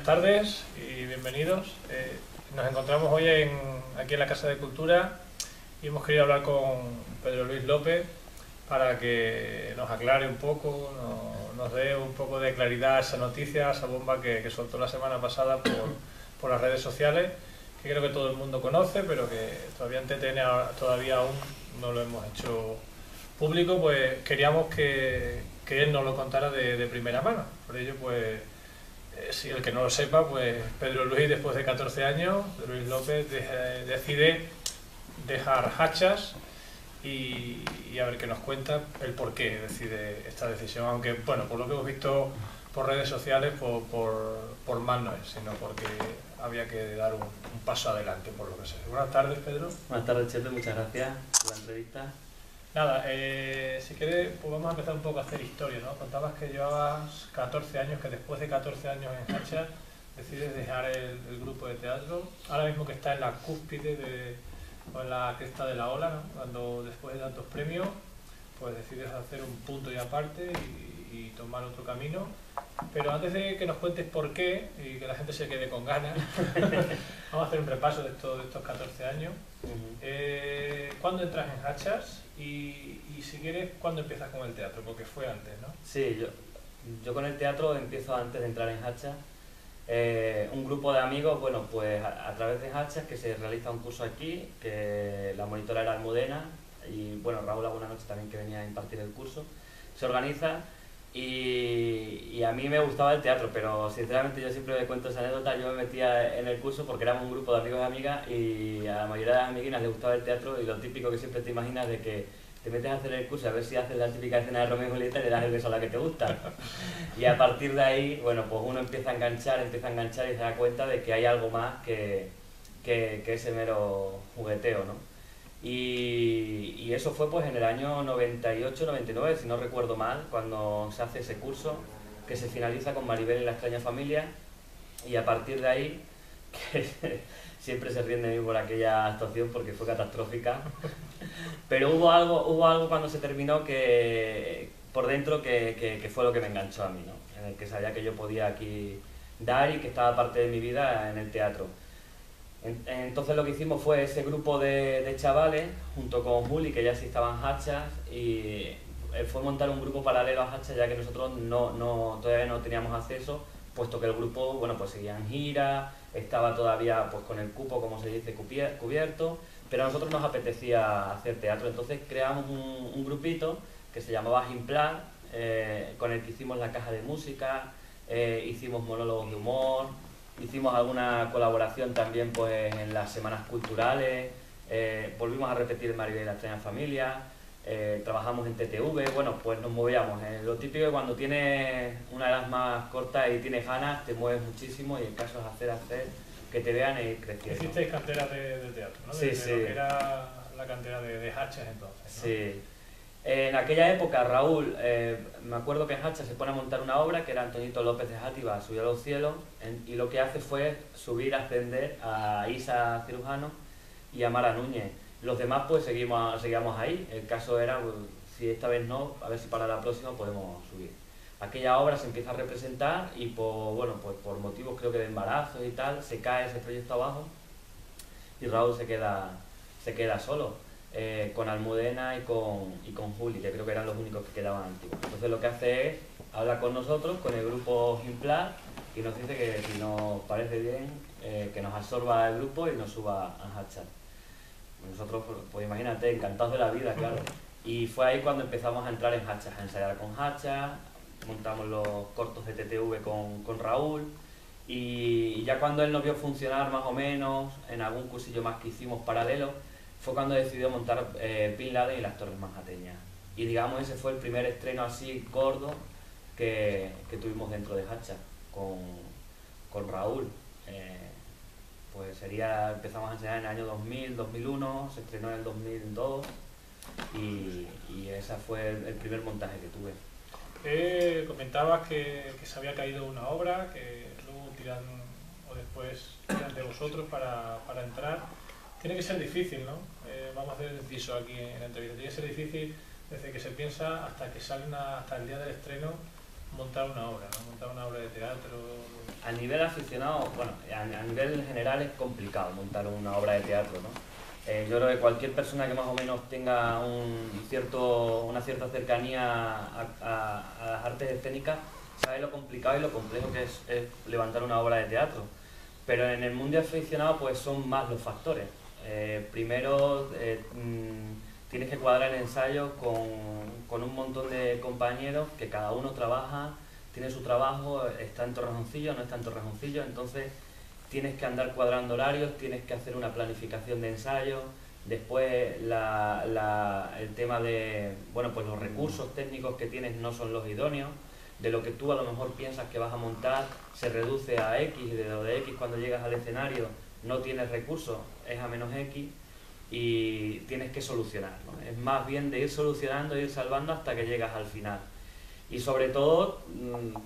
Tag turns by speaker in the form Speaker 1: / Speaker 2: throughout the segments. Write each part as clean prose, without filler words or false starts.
Speaker 1: Buenas tardes y bienvenidos. Nos encontramos hoy aquí en la Casa de Cultura y hemos querido hablar con Pedro Luis López para que nos aclare un poco, nos dé un poco de claridad a esa noticia, a esa bomba que soltó la semana pasada por las redes sociales, que creo que todo el mundo conoce, pero que todavía en TTN todavía aún no lo hemos hecho público. Pues queríamos que él nos lo contara de primera mano. Por ello, pues, si el que no lo sepa, pues Pedro Luis, después de 14 años, Pedro Luis López decide dejar Hachas y a ver qué nos cuenta el por qué decide esta decisión, aunque, bueno, por lo que hemos visto por redes sociales, por mal no es, sino porque había que dar un paso adelante, por lo que sé. Buenas tardes, Pedro.
Speaker 2: Buenas tardes, Chepe, muchas gracias por la entrevista.
Speaker 1: Nada, si quieres, pues vamos a empezar un poco a hacer historia, ¿no? Contabas que llevabas 14 años, que después de 14 años en Hachas decides dejar el grupo de teatro, ahora mismo que está en la cúspide o en la cresta de la ola, ¿no? Cuando después de tantos premios, pues decides hacer un punto y aparte y tomar otro camino. Pero antes de que nos cuentes por qué y que la gente se quede con ganas, vamos a hacer un repaso de estos 14 años. ¿Cuándo entras en Hachas? Y si quieres, ¿cuándo empiezas con el teatro? Porque fue antes, ¿no?
Speaker 2: Sí, yo con el teatro empiezo antes de entrar en Hachas. Un grupo de amigos, bueno, pues a través de Hachas, que se realiza un curso aquí, que la monitora era Almudena, y bueno, Raúl alguna noche también que venía a impartir el curso, se organiza. Y a mí me gustaba el teatro, pero sinceramente yo siempre me cuento esa anécdota. Yo me metía en el curso porque éramos un grupo de amigos y amigas y a la mayoría de las amiguinas les gustaba el teatro, y lo típico que siempre te imaginas de que te metes a hacer el curso a ver si haces la típica escena de Romeo y Julieta y le das el beso a la que te gusta. Y a partir de ahí, bueno, pues uno empieza a enganchar y se da cuenta de que hay algo más que ese mero jugueteo, ¿no? Y eso fue pues en el año 98-99, si no recuerdo mal, cuando se hace ese curso, que se finaliza con Maribel y la extraña familia, y a partir de ahí, que siempre se ríen de mí por aquella actuación porque fue catastrófica, pero hubo algo cuando se terminó que por dentro que fue lo que me enganchó a mí, ¿no? En el que sabía que yo podía aquí dar y que estaba parte de mi vida en el teatro. Entonces lo que hicimos fue ese grupo de chavales, junto con Juli, que ya sí estaban Hachas, y fue montar un grupo paralelo a Hachas, ya que nosotros todavía no teníamos acceso, puesto que el grupo, bueno, pues seguía en gira, estaba todavía pues con el cupo, como se dice, cubierto, pero a nosotros nos apetecía hacer teatro. Entonces creamos un grupito que se llamaba Gimplan, con el que hicimos la caja de música, hicimos monólogos de humor, hicimos alguna colaboración también pues en las semanas culturales, volvimos a repetir Maribel y la extraña familia, trabajamos en TTV, bueno, pues nos movíamos. Lo típico que cuando tienes una edad más corta y tienes ganas, te mueves muchísimo, y el caso es hacer, que te vean e ir creciendo.
Speaker 1: Hicisteis cantera de teatro, ¿no?
Speaker 2: Sí,
Speaker 1: sí. Lo que era la cantera de Hachas entonces, ¿no?
Speaker 2: Sí. En aquella época Raúl, me acuerdo que en Hachas se pone a montar una obra que era Antonito López de Játiva, Subió a los cielos, y lo que hace fue subir, ascender a Isa Cirujano y a Mara Núñez. Los demás pues seguíamos ahí. El caso era, pues, si esta vez no, a ver si para la próxima podemos subir. Aquella obra se empieza a representar y pues por motivos creo que de embarazo y tal, se cae ese proyecto abajo y Raúl se queda solo. Con Almudena y con Juli, que creo que eran los únicos que quedaban antiguos. Entonces lo que hace es hablar con nosotros, con el grupo Gimplan, y nos dice que si nos parece bien, que nos absorba el grupo y nos suba a Hachas. Nosotros, pues imagínate, encantados de la vida, claro. Y fue ahí cuando empezamos a entrar en Hachas, a ensayar con Hachas, montamos los cortos de TTV con Raúl, y ya cuando él nos vio funcionar más o menos, en algún cursillo más que hicimos paralelo, fue cuando decidió montar Bin Laden y las Torres Manhateñas. Y digamos, ese fue el primer estreno así gordo que tuvimos dentro de Hachas, con Raúl. Pues empezamos a enseñar en el año 2000, 2001, se estrenó en el 2002, y ese fue el primer montaje que tuve.
Speaker 1: Comentabas que se había caído una obra, que luego después tiran de vosotros para entrar. Tiene que ser difícil, ¿no? Vamos a hacer el inciso aquí en la entrevista. Tiene que ser difícil desde que se piensa hasta que sale hasta el día del estreno, montar una obra, ¿no? Montar una obra de teatro.
Speaker 2: A nivel aficionado, bueno, a nivel general es complicado montar una obra de teatro, ¿no? Yo creo que cualquier persona que más o menos tenga una cierta cercanía a las artes escénicas sabe lo complicado y lo complejo que es levantar una obra de teatro. Pero en el mundo aficionado pues son más los factores. Primero tienes que cuadrar el ensayo con un montón de compañeros que cada uno trabaja, tiene su trabajo, está en Torrejoncillo, no está en Torrejoncillo, entonces tienes que andar cuadrando horarios, tienes que hacer una planificación de ensayo, después el tema de, bueno, pues los recursos técnicos que tienes no son los idóneos, de lo que tú a lo mejor piensas que vas a montar se reduce a X, y de lo de X cuando llegas al escenario no tienes recursos, es a menos X, y tienes que solucionar, ¿no? Es más bien de ir solucionando, ir salvando hasta que llegas al final. Y sobre todo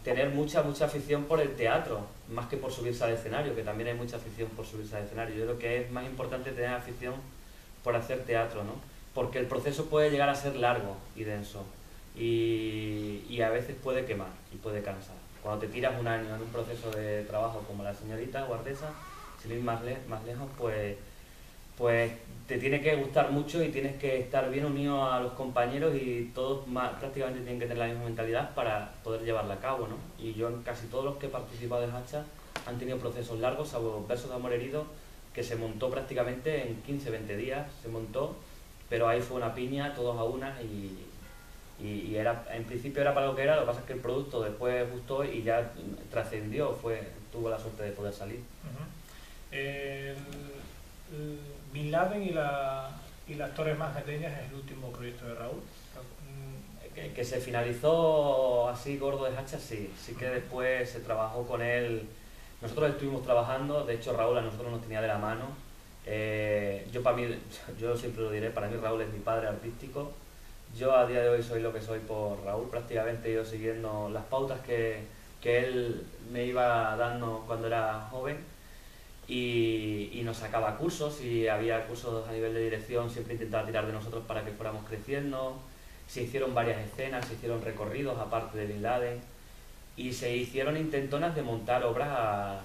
Speaker 2: tener mucha afición por el teatro, más que por subirse al escenario, que también hay mucha afición por subirse al escenario. Yo creo que es más importante tener afición por hacer teatro, ¿no? Porque el proceso puede llegar a ser largo y denso, y a veces puede quemar y puede cansar. Cuando te tiras un año en un proceso de trabajo como la señorita Guardesa, sin ir más lejos, pues te tiene que gustar mucho y tienes que estar bien unido a los compañeros, y todos prácticamente tienen que tener la misma mentalidad para poder llevarla a cabo, ¿no? Y yo, casi todos los que he participado de Hacha han tenido procesos largos, salvo Versos de Amor Herido, que se montó prácticamente en 15-20 días, se montó, pero ahí fue una piña, todos a una, y era, en principio era para lo que era, lo que pasa es que el producto después gustó y ya trascendió, tuvo la suerte de poder salir.
Speaker 1: Bin Laden y las Torres Magdalenas es el último proyecto de Raúl.
Speaker 2: Que se finalizó así gordo de Hacha, sí que después se trabajó con él. Nosotros estuvimos trabajando, de hecho Raúl a nosotros nos tenía de la mano. Yo siempre lo diré, para mí Raúl es mi padre artístico. Yo a día de hoy soy lo que soy por Raúl, prácticamente he ido siguiendo las pautas que él me iba dando cuando era joven, y nos sacaba cursos, y había cursos a nivel de dirección, siempre intentaba tirar de nosotros para que fuéramos creciendo. Se hicieron varias escenas, se hicieron recorridos aparte de Bin Laden, y se hicieron intentonas de montar obras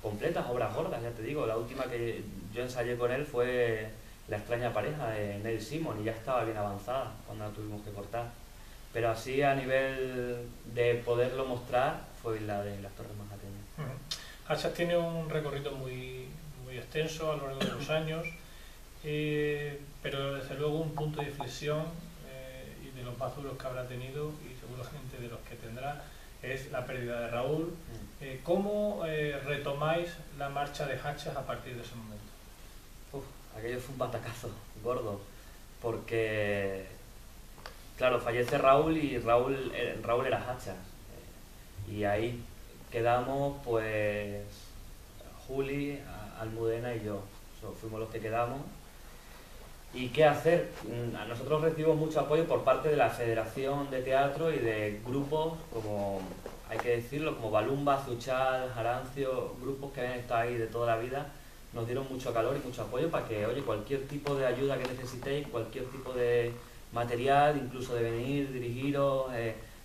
Speaker 2: completas, obras gordas, ya te digo. La última que yo ensayé con él fue La extraña pareja de Neil Simon, y ya estaba bien avanzada cuando la tuvimos que cortar. Pero así a nivel de poderlo mostrar fue la de Las Torres Magdalenas.
Speaker 1: Hacha tiene un recorrido muy extenso a lo largo de los años, pero desde luego un punto de inflexión, y de los más duros que habrá tenido, y seguramente de los que tendrá, es la pérdida de Raúl. ¿Cómo retomáis la marcha de Hacha a partir de ese momento?
Speaker 2: Aquello fue un batacazo gordo, porque claro, fallece Raúl, y Raúl era Hacha, y ahí quedamos pues Juli, Almudena y yo. Fuimos los que quedamos. ¿Y qué hacer? Nosotros recibimos mucho apoyo por parte de la Federación de Teatro y de grupos, como hay que decirlo, como Balumba, Zuchal, Jarancio, grupos que habían estado ahí de toda la vida. Nos dieron mucho calor y mucho apoyo para que, oye, cualquier tipo de ayuda que necesitéis, cualquier tipo de material, incluso de venir, dirigiros,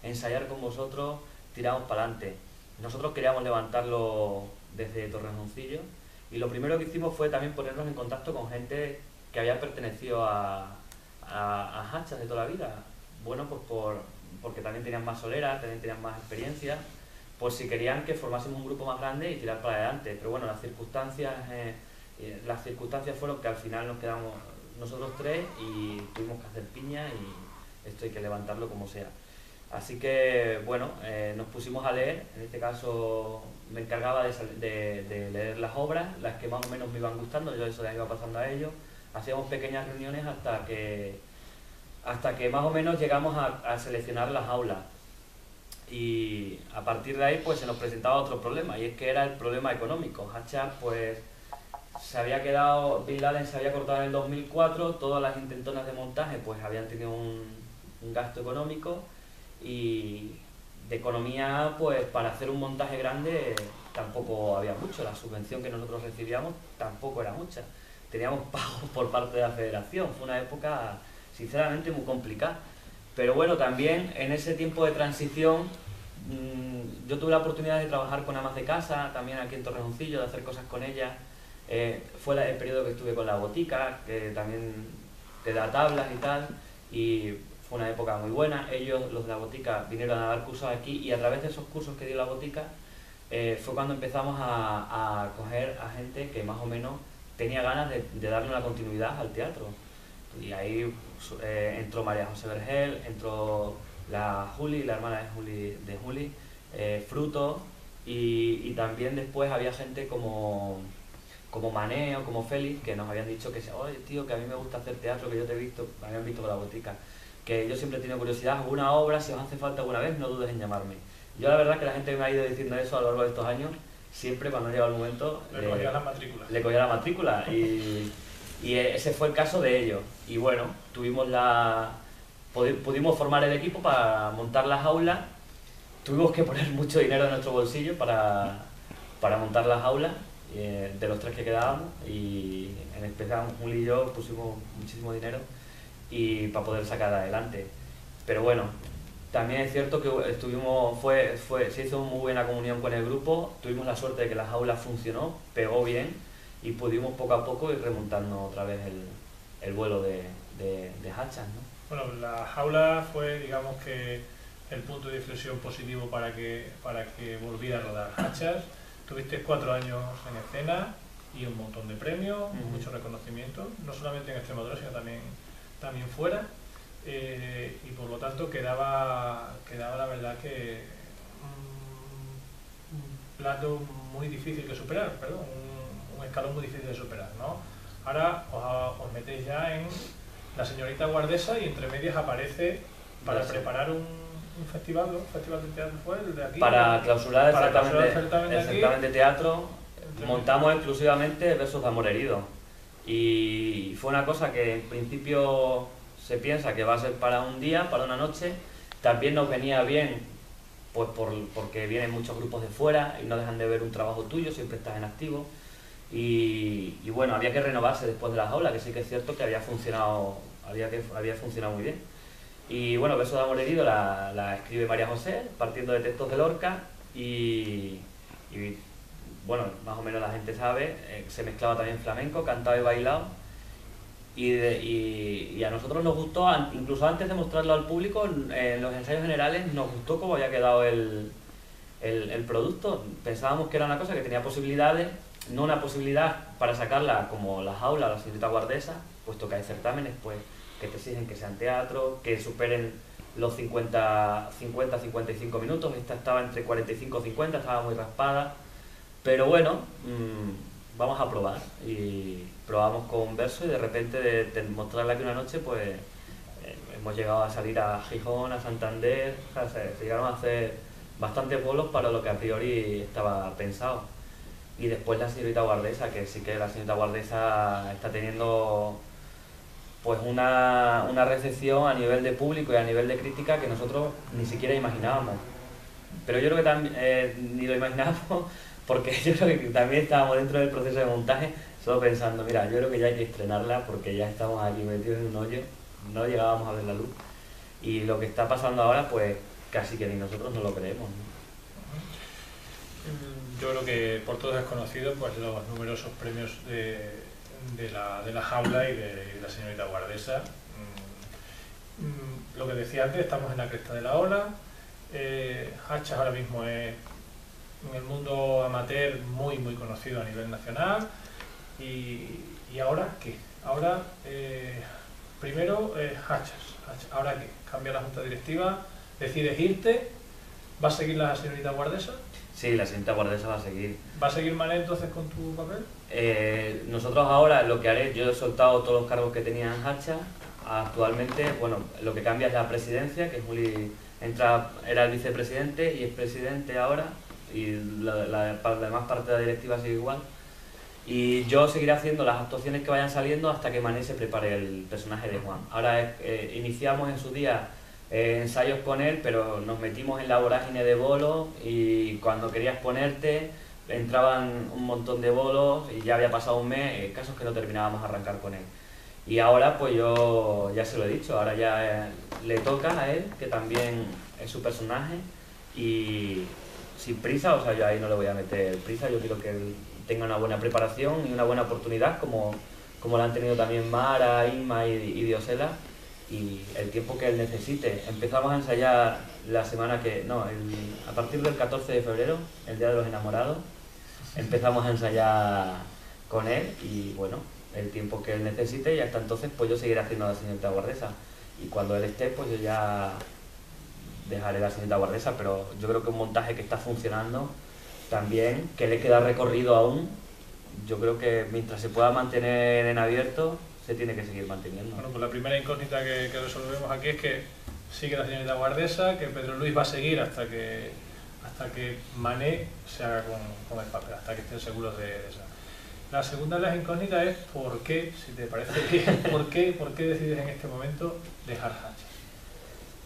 Speaker 2: ensayar con vosotros, tiramos para adelante. Nosotros queríamos levantarlo desde Torrejoncillo, y lo primero que hicimos fue también ponernos en contacto con gente que había pertenecido a Hachas de toda la vida. Bueno, pues porque también tenían más solera, también tenían más experiencia, pues si querían que formásemos un grupo más grande y tirar para adelante. Pero bueno, las circunstancias fueron que al final nos quedamos nosotros tres y tuvimos que hacer piña, y esto hay que levantarlo como sea. Así que bueno, nos pusimos a leer. En este caso me encargaba de leer las obras, las que más o menos me iban gustando, yo eso les iba pasando a ellos. Hacíamos pequeñas reuniones hasta que más o menos llegamos a seleccionar las aulas, y a partir de ahí pues se nos presentaba otro problema, y es que era el problema económico. Hacha pues se había quedado, Bin Laden se había cortado en el 2004, todas las intentonas de montaje pues habían tenido un gasto económico, y de economía pues para hacer un montaje grande tampoco había mucho. La subvención que nosotros recibíamos tampoco era mucha, teníamos pagos por parte de la federación. Fue una época sinceramente muy complicada, Pero bueno, también en ese tiempo de transición yo tuve la oportunidad de trabajar con amas de casa, también aquí en Torrejoncillo, de hacer cosas con ellas. Fue el periodo que estuve con la botica, que también te da tablas y tal, y fue una época muy buena. Ellos, los de la botica, vinieron a dar cursos aquí y a través de esos cursos que dio la botica fue cuando empezamos a coger a gente que más o menos tenía ganas de darle una continuidad al teatro. Y ahí entró María José Vergel, entró la Juli, la hermana de Juli, Fruto, y también después había gente como Mané o como Félix, que nos habían dicho que, oye tío, que a mí me gusta hacer teatro, que yo te he visto, me habían visto con la botica, que yo siempre he tenido curiosidad, alguna obra, si os hace falta alguna vez, no dudes en llamarme. Yo la verdad que la gente me ha ido diciendo eso a lo largo de estos años, siempre cuando llega el momento
Speaker 1: le cogía la matrícula.
Speaker 2: Le cogía la matrícula y ese fue el caso de ellos. Y bueno, pudimos formar el equipo para montar las aulas. Tuvimos que poner mucho dinero de nuestro bolsillo para montar las aulas, de los 3 que quedábamos, y en especial Juli y yo pusimos muchísimo dinero y para poder sacar adelante. Pero bueno, también es cierto que se hizo muy buena comunión con el grupo, tuvimos la suerte de que las aulas funcionó, pegó bien y pudimos poco a poco ir remontando otra vez el vuelo de Hachas, ¿no?
Speaker 1: Bueno, la jaula fue, digamos que, el punto de inflexión positivo para que volviera a rodar Hachas. Tuviste 4 años en escena y un montón de premios, mucho reconocimiento, no solamente en Extremadura, sino también fuera. Y por lo tanto quedaba la verdad que un plato muy difícil de superar, perdón, un escalón muy difícil de superar, ¿no? Ahora os metéis ya en La Señorita Guardesa y entre medias aparece para preparar un festival, ¿no? Festival de teatro fue el de aquí.
Speaker 2: Para clausurar el certamen de teatro, montamos exclusivamente Versos de Amor Herido. Y fue una cosa que en principio se piensa que va a ser para un día, para una noche. También nos venía bien, pues porque vienen muchos grupos de fuera y no dejan de ver un trabajo tuyo, siempre estás en activo. Y bueno, había que renovarse después de las aulas, que sí que es cierto que había funcionado muy bien. Y bueno, Beso de Amor Herido la escribe María José, partiendo de textos de Lorca, y bueno, más o menos la gente sabe, se mezclaba también flamenco, cantado y bailado, y a nosotros nos gustó, incluso antes de mostrarlo al público, en los ensayos generales nos gustó cómo había quedado el producto. Pensábamos que era una cosa que tenía posibilidades, no una posibilidad para sacarla como La Jaula, La Señorita Guardesa, puesto que hay certámenes pues que te exigen que sean teatro, que superen los 50-55 minutos. Esta estaba entre 45 y 50, estaba muy raspada, pero bueno, vamos a probar. Y probamos con Verso y de repente de mostrarla aquí una noche, pues hemos llegado a salir a Gijón, a Santander, o sea, se llegaron a hacer bastantes bolos para lo que a priori estaba pensado. Y después La Señorita Guardesa, que sí que La Señorita Guardesa está teniendo pues una recepción a nivel de público y a nivel de crítica que nosotros ni siquiera imaginábamos. Pero yo creo que también ni lo imaginábamos, porque yo creo que también estábamos dentro del proceso de montaje solo pensando, mira, yo creo que ya hay que estrenarla porque ya estamos aquí metidos en un hoyo, no llegábamos a ver la luz. Y lo que está pasando ahora, pues casi que ni nosotros no lo creemos, ¿no?
Speaker 1: Yo creo que por todos es conocido pues los numerosos premios de la Jaula y de La Señorita Guardesa. Lo que decía antes, estamos en la cresta de la ola. Hachas ahora mismo es en el mundo amateur muy conocido a nivel nacional. ¿Y ahora qué? Ahora, primero Hachas. ¿Ahora qué? Cambia la junta directiva, decides irte, ¿va a seguir La Señorita Guardesa?
Speaker 2: Sí, La Señorita Guardesa va a seguir.
Speaker 1: ¿Va a seguir Mané entonces con tu papel?
Speaker 2: Nosotros ahora lo que haré, yo he soltado todos los cargos que tenía en Hachas. Actualmente, bueno, lo que cambia es la presidencia, que Juli era el vicepresidente y es presidente ahora, y la demás parte de la directiva sigue igual. Y yo seguiré haciendo las actuaciones que vayan saliendo hasta que Mané se prepare el personaje de Juan. Ahora iniciamos en su día ensayos con él, pero nos metimos en la vorágine de bolos y cuando querías ponerte entraban un montón de bolos y ya había pasado un mes, casos que no terminábamos a arrancar con él. Y ahora pues yo ya se lo he dicho, ahora ya le toca a él, que también es su personaje, y sin prisa, o sea, yo ahí no le voy a meter prisa, yo quiero que él tenga una buena preparación y una buena oportunidad, como la han tenido también Mara, Inma y Diosela, y el tiempo que él necesite. Empezamos a ensayar la semana que... no, a partir del 14 de febrero, el Día de los Enamorados, empezamos a ensayar con él y bueno, el tiempo que él necesite, y hasta entonces pues yo seguiré haciendo la señorita Guardesa, y cuando él esté pues yo ya dejaré la señorita Guardesa, pero yo creo que un montaje que está funcionando también, que le queda recorrido aún, yo creo que mientras se pueda mantener en abierto se tiene que seguir manteniendo.
Speaker 1: Bueno, pues la primera incógnita que resolvemos aquí es que sigue la señorita Guardesa, que Pedro Luis va a seguir hasta que Mané se haga con el papel, hasta que estén seguros de eso. La segunda de las incógnitas es por qué, si te parece bien, por qué decides en este momento dejar Hacha.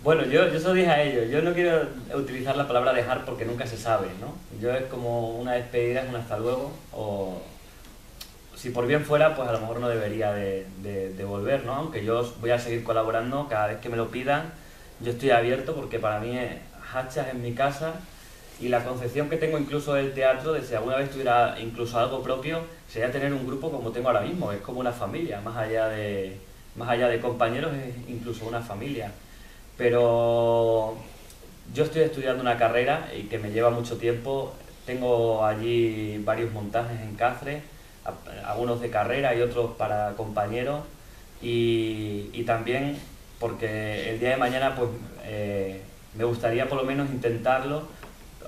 Speaker 2: Bueno, yo se lo dije a ellos, yo no quiero utilizar la palabra dejar porque nunca se sabe, ¿no? Yo es como una despedida, es un hasta luego, o si por bien fuera, pues a lo mejor no debería de volver, ¿no? Aunque yo voy a seguir colaborando cada vez que me lo pidan, yo estoy abierto porque para mí Hacha es mi casa, y la concepción que tengo incluso del teatro, de si alguna vez tuviera incluso algo propio, sería tener un grupo como tengo ahora mismo, es como una familia, más allá de compañeros, es incluso una familia. Pero yo estoy estudiando una carrera y que me lleva mucho tiempo, tengo allí varios montajes en Cáceres, algunos de carrera y otros para compañeros, y también porque el día de mañana pues me gustaría por lo menos intentarlo,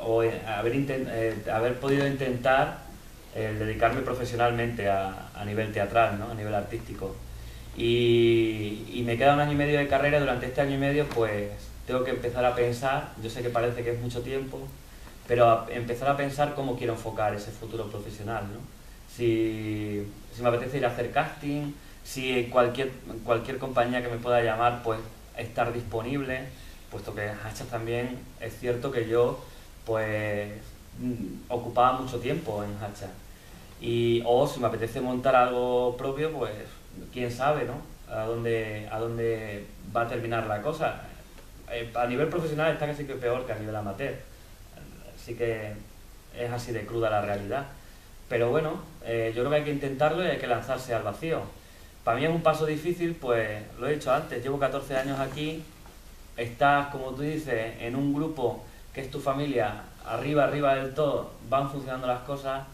Speaker 2: o haber podido intentar dedicarme profesionalmente a nivel teatral, ¿no? A nivel artístico. Y me queda un año y medio de carrera. Durante este año y medio pues tengo que empezar a pensar, yo sé que parece que es mucho tiempo, pero empezar a pensar cómo quiero enfocar ese futuro profesional, ¿no? Si me apetece ir a hacer casting, si cualquier compañía que me pueda llamar, pues estar disponible, puesto que Hacha también es cierto que yo pues ocupaba mucho tiempo en Hacha. O si me apetece montar algo propio, pues quién sabe, ¿no? A dónde va a terminar la cosa. A nivel profesional está casi que peor que a nivel amateur. Así que es así de cruda la realidad. Pero bueno, yo creo que hay que intentarlo y hay que lanzarse al vacío. Para mí es un paso difícil, pues lo he dicho antes, llevo 14 años aquí, estás, como tú dices, en un grupo que es tu familia, arriba del todo, van funcionando las cosas,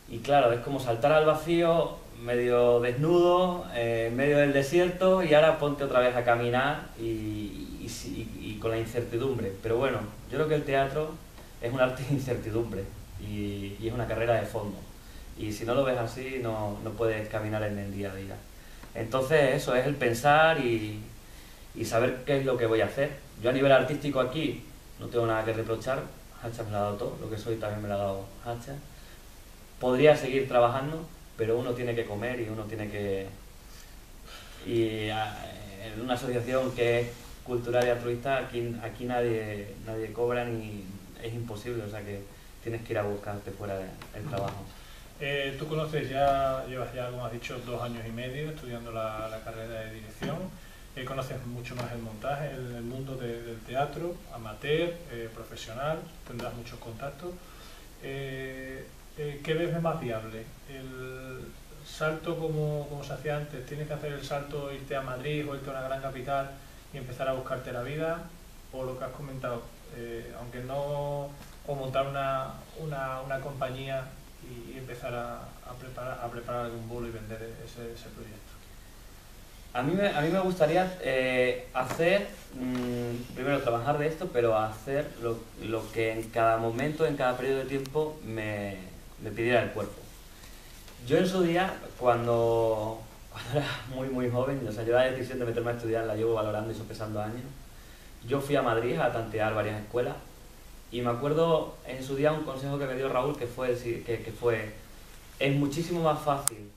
Speaker 2: y claro, es como saltar al vacío, medio desnudo, en medio del desierto, y ahora ponte otra vez a caminar y con la incertidumbre. Pero bueno, yo creo que el teatro es un arte de incertidumbre y es una carrera de fondo. Y si no lo ves así, no puedes caminar en el día a día. Entonces eso es el pensar y saber qué es lo que voy a hacer. Yo a nivel artístico aquí no tengo nada que reprochar, Hacha me lo ha dado todo, lo que soy también me lo ha dado Hacha. Podría seguir trabajando, pero uno tiene que comer y uno tiene que... Y en una asociación que es cultural y altruista, aquí nadie cobra, ni es imposible, o sea que tienes que ir a buscarte fuera del trabajo.
Speaker 1: Tú llevas ya, como has dicho, 2 años y medio estudiando la carrera de dirección, conoces mucho más el montaje, el mundo del teatro, amateur, profesional, tendrás muchos contactos. ¿Qué ves más viable? ¿El salto como se hacía antes? ¿Tienes que hacer el salto, irte a Madrid o irte a una gran capital y empezar a buscarte la vida? ¿O lo que has comentado, aunque no, o montar una compañía y empezar a preparar algún bolo y vender ese proyecto?
Speaker 2: A mí me gustaría primero trabajar de esto, pero hacer lo que en cada momento, en cada periodo de tiempo me pidiera el cuerpo. Yo en su día, cuando era muy joven, o sea, yo la decisión de meterme a estudiar la llevo valorando y sopesando años. Yo fui a Madrid a tantear varias escuelas y me acuerdo en su día un consejo que me dio Raúl, que fue es muchísimo más fácil,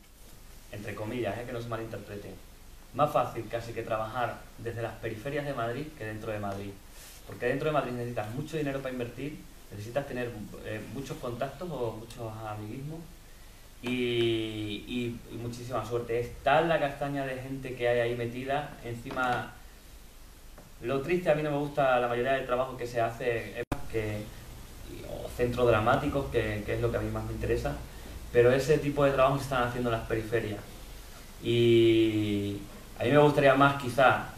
Speaker 2: entre comillas, que no se malinterprete, más fácil casi que trabajar desde las periferias de Madrid que dentro de Madrid. Porque dentro de Madrid necesitas mucho dinero para invertir, necesitas tener muchos contactos o muchos amiguismos, y muchísima suerte. Es tal la castaña de gente que hay ahí metida, encima lo triste, a mí no me gusta la mayoría del trabajo que se hace, o centros dramáticos, que es lo que a mí más me interesa, pero ese tipo de trabajo se están haciendo en las periferias. Y a mí me gustaría más quizá,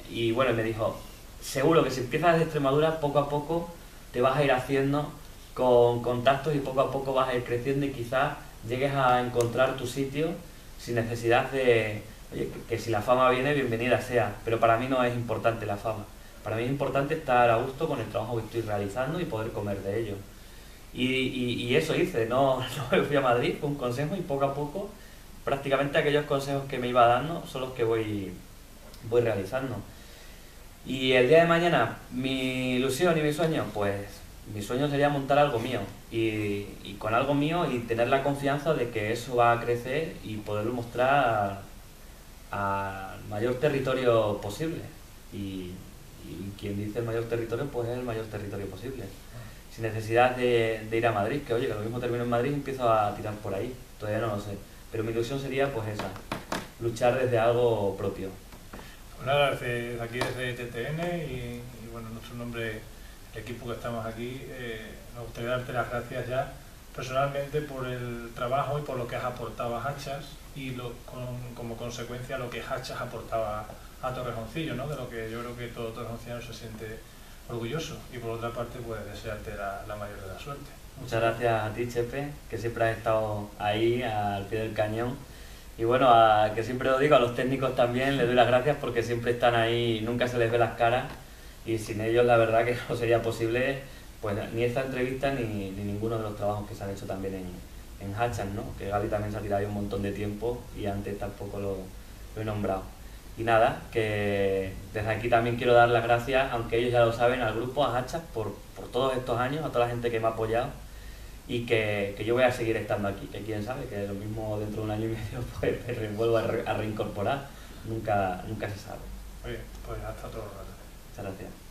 Speaker 2: y bueno, me dijo, seguro que si empiezas desde Extremadura, poco a poco te vas a ir haciendo con contactos y poco a poco vas a ir creciendo y quizás llegues a encontrar tu sitio sin necesidad de, oye, que si la fama viene, bienvenida sea, pero para mí no es importante la fama. Para mí es importante estar a gusto con el trabajo que estoy realizando y poder comer de ello. Y eso hice, no, no me fui a Madrid, fue un consejo y poco a poco prácticamente aquellos consejos que me iba dando son los que voy realizando. Y el día de mañana, mi ilusión y mi sueño, pues mi sueño sería montar algo mío y con algo mío y tener la confianza de que eso va a crecer y poderlo mostrar al mayor territorio posible. Y quien dice el mayor territorio, pues es el mayor territorio posible. Sin necesidad de ir a Madrid, que oye, que lo mismo termino en Madrid y empiezo a tirar por ahí. Todavía no lo sé. Pero mi ilusión sería pues esa, luchar desde algo propio.
Speaker 1: Pues nada, desde aquí desde TTN y bueno, en nuestro nombre, el equipo que estamos aquí, nos gustaría darte las gracias ya personalmente por el trabajo y por lo que has aportado a Hachas y como consecuencia lo que Hachas aportaba a Torrejoncillo, ¿no? De lo que yo creo que todo torrejoncillano se siente orgulloso y por otra parte pues desearte la mayor de la suerte.
Speaker 2: Muchas gracias a ti, Chepe, que siempre has estado ahí al pie del cañón. Y bueno, que siempre lo digo, a los técnicos también les doy las gracias porque siempre están ahí, nunca se les ve las caras y sin ellos la verdad que no sería posible pues ni esta entrevista ni ninguno de los trabajos que se han hecho también en Hachas, ¿no? Que Gali también se ha tirado ahí un montón de tiempo y antes tampoco lo he nombrado. Y nada, que desde aquí también quiero dar las gracias, aunque ellos ya lo saben, al grupo, a Hachas, por todos estos años, a toda la gente que me ha apoyado y que yo voy a seguir estando aquí, que quién sabe, que lo mismo dentro de un año y medio pues me vuelvo a reincorporar, nunca se sabe.
Speaker 1: Oye, pues hasta otro rato.
Speaker 2: Muchas gracias.